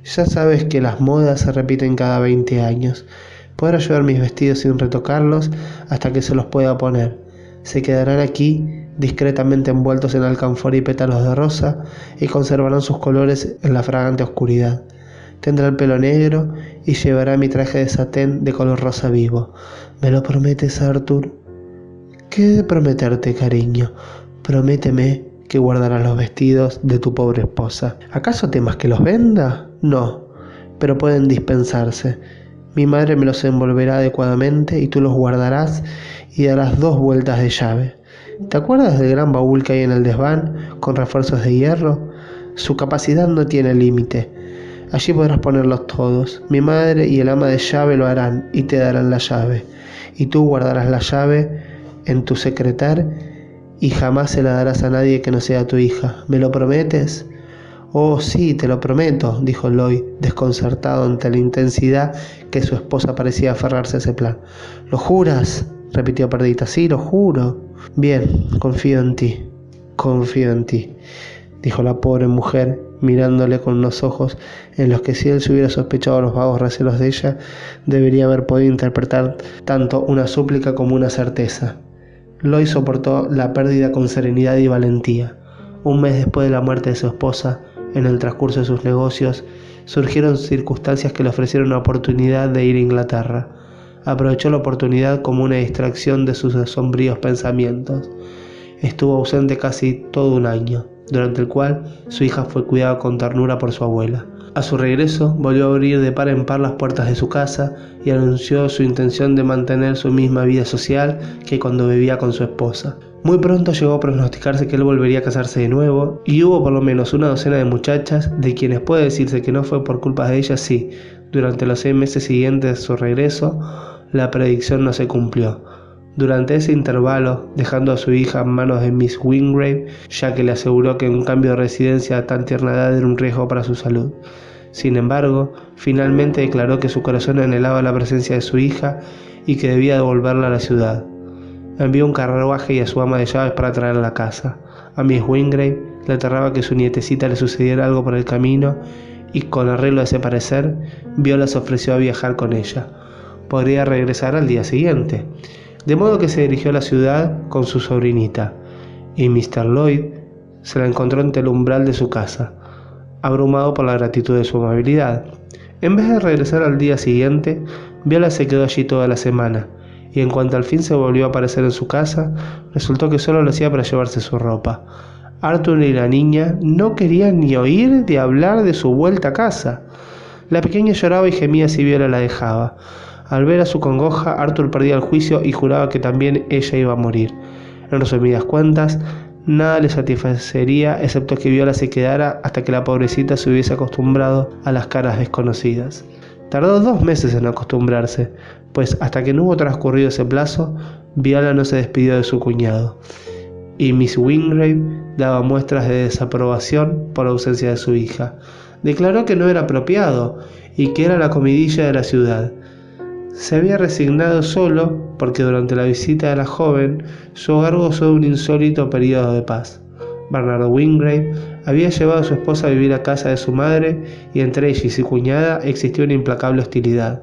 Ya sabes que las modas se repiten cada 20 años. Podrá llevar mis vestidos sin retocarlos hasta que se los pueda poner. Se quedarán aquí, discretamente envueltos en alcanfor y pétalos de rosa, y conservarán sus colores en la fragante oscuridad. Tendrá el pelo negro y llevará mi traje de satén de color rosa vivo. ¿Me lo prometes, Arthur? ¿Qué he de prometerte, cariño? Prométeme que guardarás los vestidos de tu pobre esposa. ¿Acaso temas que los venda? No, pero pueden dispensarse. Mi madre me los envolverá adecuadamente y tú los guardarás y darás 2 vueltas de llave. ¿Te acuerdas del gran baúl que hay en el desván con refuerzos de hierro? Su capacidad no tiene límite. Allí podrás ponerlos todos. Mi madre y el ama de llave lo harán y te darán la llave. Y tú guardarás la llave en tu secretar y jamás se la darás a nadie que no sea tu hija. ¿Me lo prometes? Oh, sí, te lo prometo, dijo Lloyd, desconcertado ante la intensidad que su esposa parecía aferrarse a ese plan. ¿Lo juras?, repitió Perdita. Sí, lo juro. Bien, confío en ti, dijo la pobre mujer, mirándole con unos ojos en los que si él se hubiera sospechado los vagos recelos de ella, debería haber podido interpretar tanto una súplica como una certeza. Lloyd soportó la pérdida con serenidad y valentía. Un mes después de la muerte de su esposa, en el transcurso de sus negocios, surgieron circunstancias que le ofrecieron una oportunidad de ir a Inglaterra. Aprovechó la oportunidad como una distracción de sus sombríos pensamientos. Estuvo ausente casi todo un año, durante el cual su hija fue cuidada con ternura por su abuela. A su regreso, volvió a abrir de par en par las puertas de su casa y anunció su intención de mantener su misma vida social que cuando vivía con su esposa. Muy pronto llegó a pronosticarse que él volvería a casarse de nuevo, y hubo por lo menos una docena de muchachas, de quienes puede decirse que no fue por culpa de ellas, sí, Durante los 6 meses siguientes a su regreso, la predicción no se cumplió. Durante ese intervalo, dejando a su hija en manos de Miss Wingrave, ya que le aseguró que un cambio de residencia a tan tierna edad era un riesgo para su salud. Sin embargo, finalmente declaró que su corazón anhelaba la presencia de su hija y que debía devolverla a la ciudad. Envió un carruaje y a su ama de llaves para traerla a la casa. A Miss Wingrave le aterraba que su nietecita le sucediera algo por el camino y, con arreglo de ese parecer, Viola se ofreció a viajar con ella. Podría regresar al día siguiente, de modo que se dirigió a la ciudad con su sobrinita, y Mr. Lloyd se la encontró ante el umbral de su casa, abrumado por la gratitud de su amabilidad. En vez de regresar al día siguiente, Viola se quedó allí toda la semana, y en cuanto al fin se volvió a aparecer en su casa, resultó que solo lo hacía para llevarse su ropa. Arthur y la niña no querían ni oír de hablar de su vuelta a casa. La pequeña lloraba y gemía si Viola la dejaba. Al ver a su congoja, Arthur perdía el juicio y juraba que también ella iba a morir. En resumidas cuentas, nada le satisfacería excepto que Viola se quedara hasta que la pobrecita se hubiese acostumbrado a las caras desconocidas. Tardó 2 meses en acostumbrarse, pues hasta que no hubo transcurrido ese plazo, Viola no se despidió de su cuñado, y Miss Wingrave daba muestras de desaprobación por la ausencia de su hija. Declaró que no era apropiado y que era la comidilla de la ciudad. Se había resignado solo porque durante la visita de la joven su hogar gozó de un insólito periodo de paz. Bernardo Wingrave había llevado a su esposa a vivir a casa de su madre y entre ella y su cuñada existía una implacable hostilidad.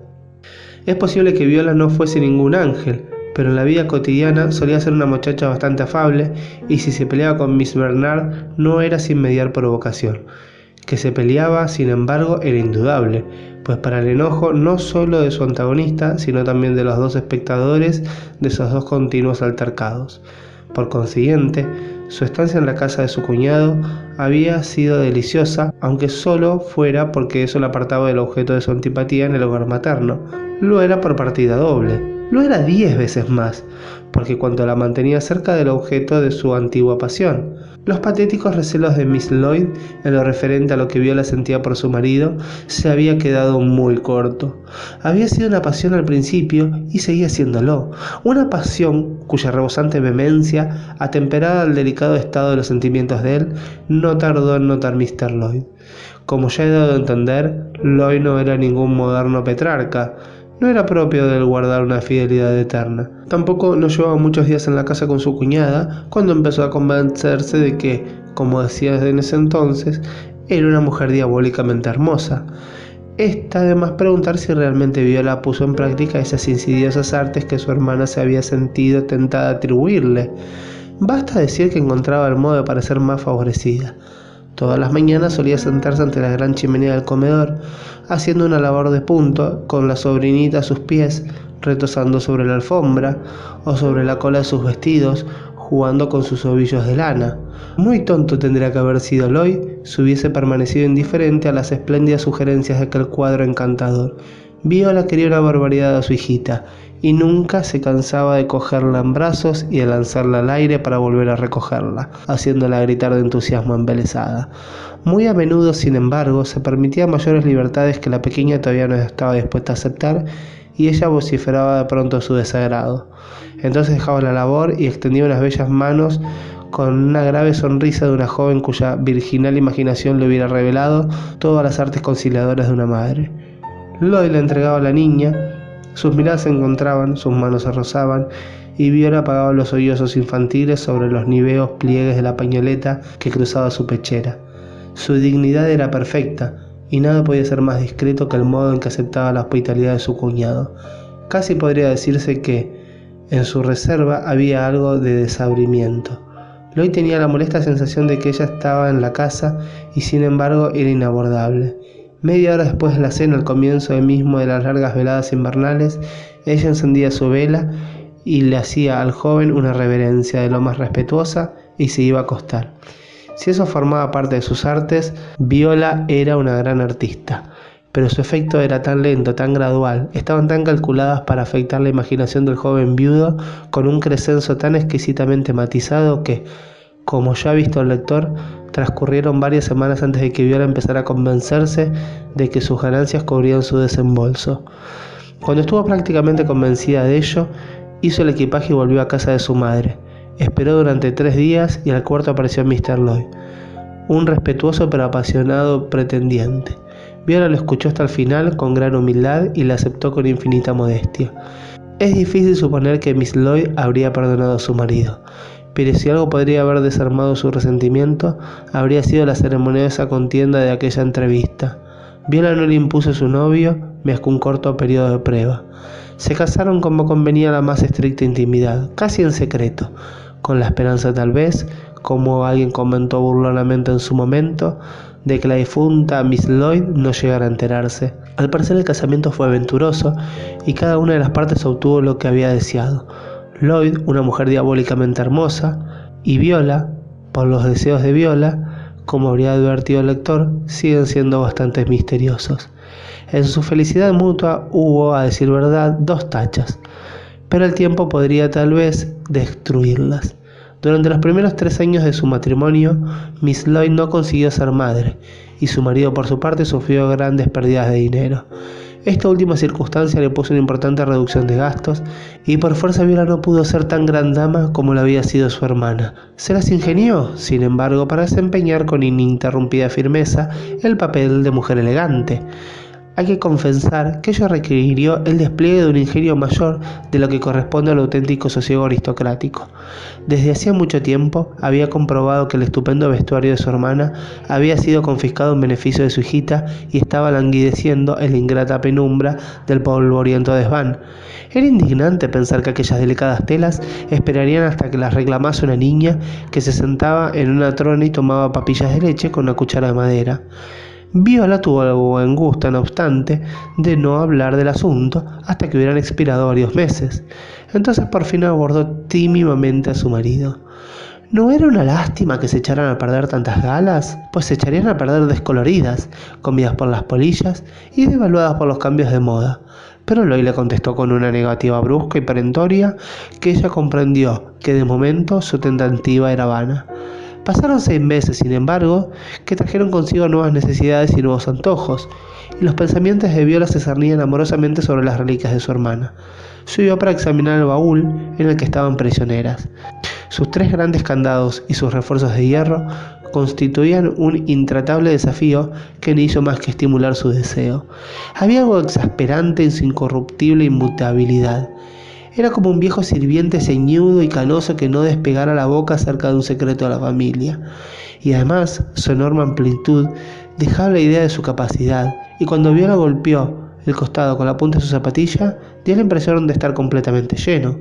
Es posible que Viola no fuese ningún ángel, pero en la vida cotidiana solía ser una muchacha bastante afable y si se peleaba con Miss Bernard no era sin mediar provocación. Que se peleaba, sin embargo, era indudable, pues para el enojo no solo de su antagonista, sino también de los dos espectadores de esos dos continuos altercados. Por consiguiente, su estancia en la casa de su cuñado había sido deliciosa, aunque solo fuera porque eso la apartaba del objeto de su antipatía en el hogar materno. Lo era por partida doble. Lo era 10 veces más, porque cuanto la mantenía cerca del objeto de su antigua pasión. Los patéticos recelos de Miss Lloyd en lo referente a lo que Viola sentía por su marido se había quedado muy corto. Había sido una pasión al principio y seguía siéndolo, una pasión cuya rebosante vehemencia, atemperada al delicado estado de los sentimientos de él, no tardó en notar Mr. Lloyd. Como ya he dado a entender, Lloyd no era ningún moderno Petrarca. No era propio de él guardar una fidelidad eterna. Tampoco no llevaba muchos días en la casa con su cuñada cuando empezó a convencerse de que, como decía desde ese entonces, era una mujer diabólicamente hermosa. Está de más preguntar si realmente Viola puso en práctica esas insidiosas artes que su hermana se había sentido tentada a atribuirle. Basta decir que encontraba el modo de parecer más favorecida. Todas las mañanas solía sentarse ante la gran chimenea del comedor, haciendo una labor de punto, con la sobrinita a sus pies, retosando sobre la alfombra o sobre la cola de sus vestidos, jugando con sus ovillos de lana. Muy tonto tendría que haber sido Lloyd si hubiese permanecido indiferente a las espléndidas sugerencias de aquel cuadro encantador. Viola quería una barbaridad a su hijita, y nunca se cansaba de cogerla en brazos y de lanzarla al aire para volver a recogerla, haciéndola gritar de entusiasmo embelesada. Muy a menudo, sin embargo, se permitía mayores libertades que la pequeña todavía no estaba dispuesta a aceptar, y ella vociferaba de pronto su desagrado. Entonces dejaba la labor y extendía unas bellas manos con una grave sonrisa de una joven cuya virginal imaginación le hubiera revelado todas las artes conciliadoras de una madre. Lloyd le entregaba a la niña. Sus miradas se encontraban, sus manos se rozaban, y Viola apagaba los sollozos infantiles sobre los niveos pliegues de la pañoleta que cruzaba su pechera. Su dignidad era perfecta, y nada podía ser más discreto que el modo en que aceptaba la hospitalidad de su cuñado. Casi podría decirse que, en su reserva, había algo de desabrimiento. Lloyd tenía la molesta sensación de que ella estaba en la casa, y sin embargo era inabordable. Media hora después de la cena, al comienzo mismo de las largas veladas invernales, ella encendía su vela y le hacía al joven una reverencia de lo más respetuosa y se iba a acostar. Si eso formaba parte de sus artes, Viola era una gran artista, pero su efecto era tan lento, tan gradual, estaban tan calculadas para afectar la imaginación del joven viudo con un crescenso tan exquisitamente matizado que, como ya ha visto el lector, Transcurrieron varias semanas antes de que Viola empezara a convencerse de que sus ganancias cubrían su desembolso. Cuando estuvo prácticamente convencida de ello, hizo el equipaje y volvió a casa de su madre. Esperó durante 3 días y al cuarto apareció Mr. Lloyd, un respetuoso pero apasionado pretendiente. Viola lo escuchó hasta el final con gran humildad y le aceptó con infinita modestia. Es difícil suponer que Miss Lloyd habría perdonado a su marido, pero si algo podría haber desarmado su resentimiento, habría sido la ceremoniosa contienda de aquella entrevista. Viola no le impuso a su novio más que un corto periodo de prueba. Se casaron como convenía la más estricta intimidad, casi en secreto, con la esperanza tal vez, como alguien comentó burlonamente en su momento, de que la difunta Miss Lloyd no llegara a enterarse. Al parecer el casamiento fue aventuroso y cada una de las partes obtuvo lo que había deseado. Lloyd, una mujer diabólicamente hermosa, y Viola, por los deseos de Viola, como habría advertido el lector, siguen siendo bastante misteriosos. En su felicidad mutua hubo, a decir verdad, 2 tachas, pero el tiempo podría tal vez destruirlas. Durante los primeros 3 años de su matrimonio, Miss Lloyd no consiguió ser madre, y su marido por su parte sufrió grandes pérdidas de dinero. Esta última circunstancia le puso una importante reducción de gastos, y por fuerza Viola no pudo ser tan gran dama como lo había sido su hermana. Se las ingenió, sin embargo, para desempeñar con ininterrumpida firmeza el papel de mujer elegante. Hay que confesar que ello requirió el despliegue de un ingenio mayor de lo que corresponde al auténtico sosiego aristocrático. Desde hacía mucho tiempo había comprobado que el estupendo vestuario de su hermana había sido confiscado en beneficio de su hijita y estaba languideciendo en la ingrata penumbra del polvoriento desván. Era indignante pensar que aquellas delicadas telas esperarían hasta que las reclamase una niña que se sentaba en una trona y tomaba papillas de leche con una cuchara de madera. Viola tuvo el buen gusto, no obstante, de no hablar del asunto hasta que hubieran expirado varios meses. Entonces por fin abordó tímidamente a su marido. ¿No era una lástima que se echaran a perder tantas galas? Pues se echarían a perder descoloridas, comidas por las polillas y devaluadas por los cambios de moda. Pero Lloyd le contestó con una negativa brusca y perentoria que ella comprendió que de momento su tentativa era vana. Pasaron 6 meses, sin embargo, que trajeron consigo nuevas necesidades y nuevos antojos, y los pensamientos de Viola se cernían amorosamente sobre las reliquias de su hermana. Subió para examinar el baúl en el que estaban prisioneras. Sus 3 grandes candados y sus refuerzos de hierro constituían un intratable desafío que no hizo más que estimular su deseo. Había algo exasperante en su incorruptible inmutabilidad. Era como un viejo sirviente ceñudo y canoso que no despegara la boca acerca de un secreto de la familia. Y además, su enorme amplitud dejaba la idea de su capacidad, y cuando Viola golpeó el costado con la punta de su zapatilla, dio la impresión de estar completamente lleno,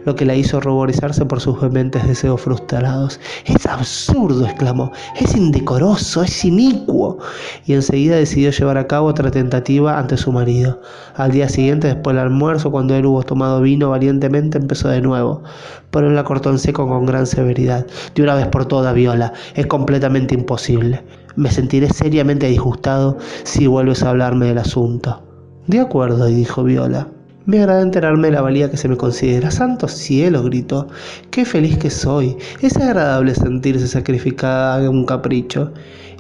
lo que la hizo ruborizarse por sus vehementes deseos frustrados. «¡Es absurdo!», exclamó. «¡Es indecoroso! ¡Es inicuo!». Y enseguida decidió llevar a cabo otra tentativa ante su marido. Al día siguiente, después del almuerzo, cuando él hubo tomado vino valientemente, empezó de nuevo, pero él la cortó en seco con gran severidad. «De una vez por todas, Viola, es completamente imposible. Me sentiré seriamente disgustado si vuelves a hablarme del asunto». «De acuerdo», dijo Viola. «Me agrada enterarme de la valía que se me considera». «¡Santo cielo!», gritó. «¡Qué feliz que soy! Es agradable sentirse sacrificada a un capricho».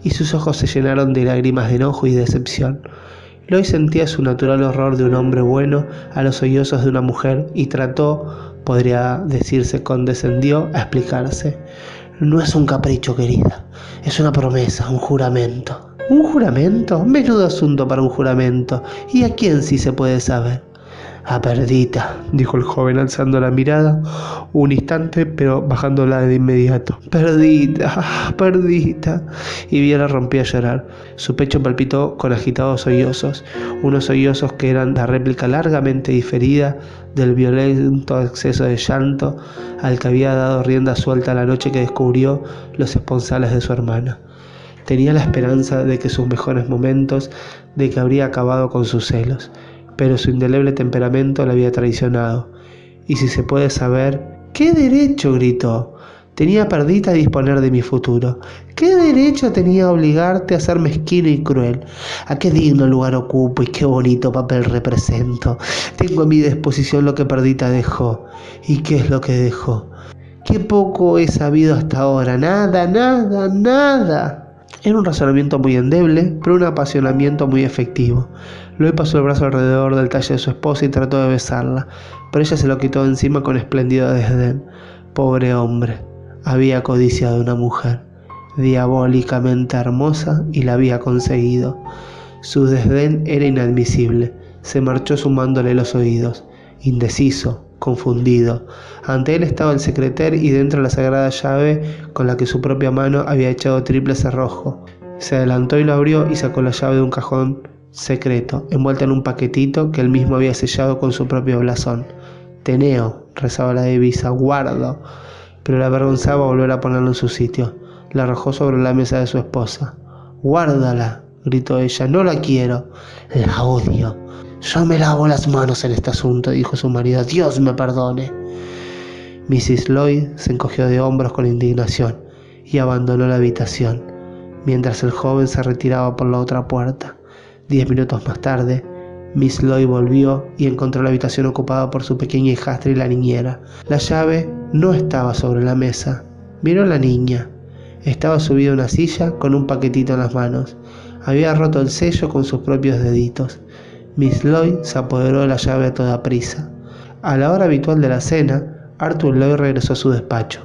Y sus ojos se llenaron de lágrimas de enojo y decepción. Lloyd sentía su natural horror de un hombre bueno a los sollozos de una mujer y trató, podría decirse condescendió, a explicarse. «No es un capricho, querida. Es una promesa, un juramento». «¿Un juramento? Menudo asunto para un juramento. ¿Y a quién sí se puede saber?» «A Perdita», dijo el joven alzando la mirada un instante, pero bajándola de inmediato. «Perdita, Perdita». Y Viola rompió a llorar. Su pecho palpitó con agitados sollozos, unos sollozos que eran la réplica largamente diferida del violento acceso de llanto al que había dado rienda suelta la noche que descubrió los esponsales de su hermana. Tenía la esperanza de que sus mejores momentos, de que habría acabado con sus celos, pero su indeleble temperamento la había traicionado. «Y si se puede saber...». «¿Qué derecho?», gritó. «Tenía Perdita a disponer de mi futuro. ¿Qué derecho tenía a obligarte a ser mezquino y cruel? ¿A qué digno lugar ocupo y qué bonito papel represento? Tengo a mi disposición lo que Perdita dejó». «¿Y qué es lo que dejó?». Qué poco he sabido hasta ahora. Nada, nada, nada. Era un razonamiento muy endeble, pero un apasionamiento muy efectivo. Lloyd pasó el brazo alrededor del talle de su esposa y trató de besarla, pero ella se lo quitó de encima con espléndido desdén. Pobre hombre. Había codiciado a una mujer diabólicamente hermosa y la había conseguido. Su desdén era inadmisible. Se marchó zumbándole los oídos, indeciso, confundido. Ante él estaba el secreter y dentro la sagrada llave con la que su propia mano había echado triple cerrojo. Se adelantó y lo abrió y sacó la llave de un cajón secreto, envuelta en un paquetito que él mismo había sellado con su propio blasón. Teneo, rezaba la divisa, guardo. Pero le avergonzaba volver a ponerlo en su sitio. La arrojó sobre la mesa de su esposa. Guárdala, gritó ella, no la quiero. La odio. Yo me lavo las manos en este asunto, dijo su marido. Dios me perdone. Mrs. Lloyd se encogió de hombros con indignación y abandonó la habitación, mientras el joven se retiraba por la otra puerta. 10 minutos más tarde, Miss Lloyd volvió y encontró la habitación ocupada por su pequeña hijastra y la niñera. La llave no estaba sobre la mesa. Miró a la niña. Estaba subida a una silla con un paquetito en las manos. Había roto el sello con sus propios deditos. Miss Lloyd se apoderó de la llave a toda prisa. A la hora habitual de la cena, Arthur Lloyd regresó a su despacho.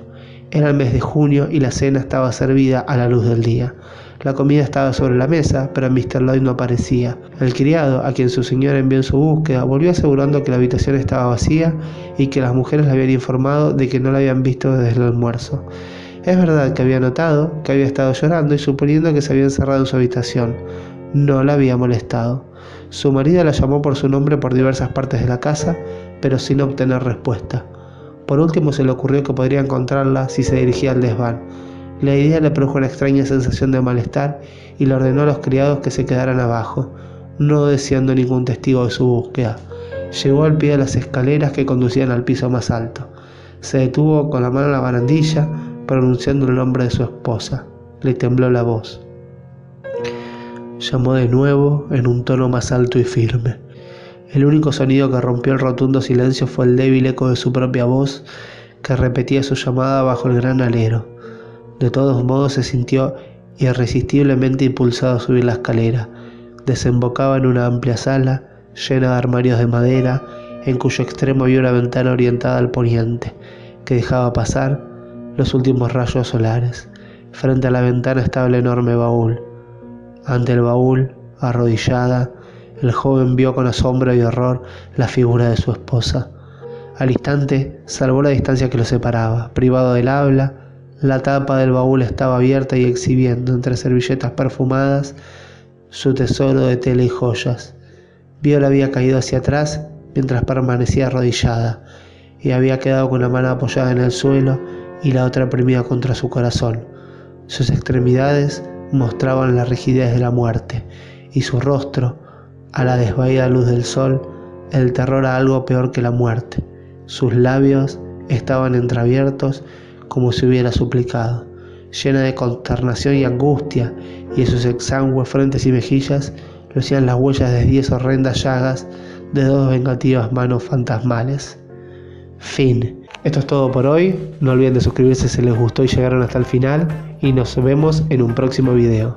Era el mes de junio y la cena estaba servida a la luz del día. La comida estaba sobre la mesa, pero Mr. Lloyd no aparecía. El criado, a quien su señora envió en su búsqueda, volvió asegurando que la habitación estaba vacía y que las mujeres le habían informado de que no la habían visto desde el almuerzo. Es verdad que había notado que había estado llorando y suponiendo que se había encerrado en su habitación. No la había molestado. Su marido la llamó por su nombre por diversas partes de la casa, pero sin obtener respuesta. Por último se le ocurrió que podría encontrarla si se dirigía al desván. La idea le produjo una extraña sensación de malestar y le ordenó a los criados que se quedaran abajo, no deseando ningún testigo de su búsqueda. Llegó al pie de las escaleras que conducían al piso más alto. Se detuvo con la mano en la barandilla, pronunciando el nombre de su esposa. Le tembló la voz. Llamó de nuevo en un tono más alto y firme. El único sonido que rompió el rotundo silencio fue el débil eco de su propia voz, que repetía su llamada bajo el gran alero. De todos modos se sintió irresistiblemente impulsado a subir la escalera. Desembocaba en una amplia sala, llena de armarios de madera, en cuyo extremo había una ventana orientada al poniente, que dejaba pasar los últimos rayos solares. Frente a la ventana estaba el enorme baúl. Ante el baúl, arrodillada, el joven vio con asombro y horror la figura de su esposa. Al instante salvó la distancia que los separaba. Privado del habla, la tapa del baúl estaba abierta y exhibiendo, entre servilletas perfumadas, su tesoro de tela y joyas. Viola había caído hacia atrás mientras permanecía arrodillada, y había quedado con una mano apoyada en el suelo y la otra oprimida contra su corazón. Sus extremidades mostraban la rigidez de la muerte, y su rostro, a la desvaída luz del sol, el terror a algo peor que la muerte. Sus labios estaban entreabiertos como si hubiera suplicado, llena de consternación y angustia, y en sus exangües frentes y mejillas lucían las huellas de 10 horrendas llagas de 2 vengativas manos fantasmales. Fin. Esto es todo por hoy. No olviden de suscribirse si les gustó y llegaron hasta el final, y nos vemos en un próximo video.